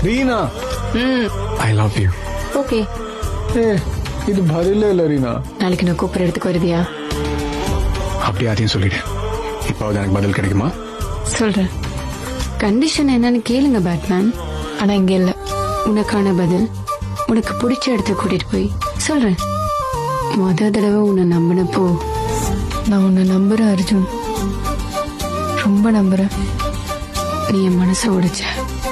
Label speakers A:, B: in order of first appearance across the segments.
A: Reena I love you.
B: Okay,
A: ஏ இது பதிலே இல்ல ரீனா.
B: நாளைக்கு நான் கூப்பிட்ற இடத்துக்கு வருவியா?
A: அப்படியே அதையும் சொல்லிடு. இப்போது எனக்கு பதில் கிடைக்குமா?
B: சொல்றேன். கண்டிஷன் என்னன்னு கேளுங்க பேட்மேன். ஆனா இங்க இல்ல. உனக்கான பதில் உனக்கு பிடிச்ச இடத்த கூட்டிட்டு போய் சொல்றேன். முத தடவை உன்னை நம்பினப்போ நான் உன்னை நம்புறேன் அர்ஜுன், ரொம்ப நம்புறேன். நீ என் மனசை உடைச்ச.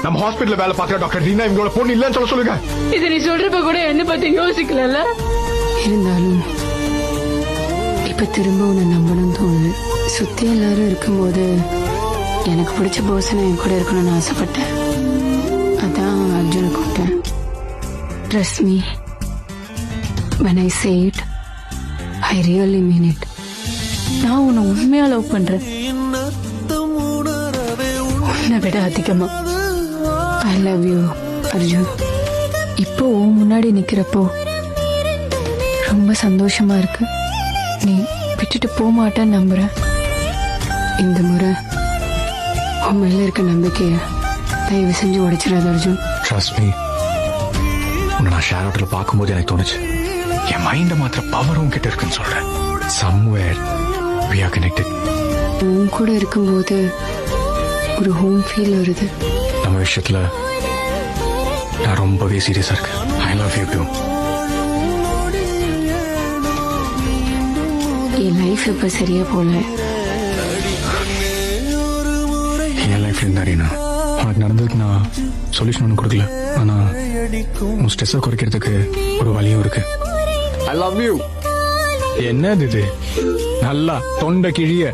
A: நம்ம ஹாஸ்பிடல்ல வேலை பார்க்கிற டாக்டர் ரீனா இவங்களோட பொண்ணு இல்லன்னு சொல்லுங்க.
B: இது நீ சொல்றப்ப கூட என்ன பத்தி யோசிக்கல. இருந்தாலும் இப்ப திரும்ப உன்னை நம்பணும்னு தோணுது. சுத்தி எல்லாரும் இருக்கும்போது எனக்கு பிடிச்ச பர்சன் என் கூட இருக்கணும்னு ஆசைப்பட்டேன். அதான் அர்ஜுனை கூப்பிட்டேன். Trust me when I say it, I really mean it. நான் உன்னை உண்மையா லவ் பண்றேன், உன்னை விட அதிகமா. I love you Arjun. இப்போ உன் முன்னாடி நிக்கிறப்போ ரொம்ப சந்தோஷமா இருக்கு. நீ விட்டுட்டு போக மாட்டேன்னு நம்புறேன். இந்த முறை உன் மேல இருக்க நம்பிக்கைய தயவு செஞ்சு உடைச்சிடாத அர்ஜுன்.
A: Trust me. உன்னை நான் ஷேர் ஹோட்டல்ல பார்க்கும்போது எனக்கு தோணுச்சு, என் மைண்ட மாத்திர பவரும் கிட்ட இருக்குன்னு சொல்றேன். Somewhere we are connected.
B: உன் கூட இருக்கும்போது ஒரு ஹோம் ஃபீல் வருது.
A: நம்ம விஷயத்துல நான் ரொம்பவே சீரியஸா இருக்கேன். I love you too.
B: N life இப்ப சரியா போல.
A: என் லைஃப்ல இருந்தா ரீனா, உனக்கு நடந்ததுக்கு நான் சொல்யூஷன் ஒன்றும் கொடுக்கல. ஆனா உன் ஸ்ட்ரெஸ்ஸை குறைக்கிறதுக்கு ஒரு வழியும் இருக்கு. I love you. என்னது இது? நல்லா தொண்டை கிழிய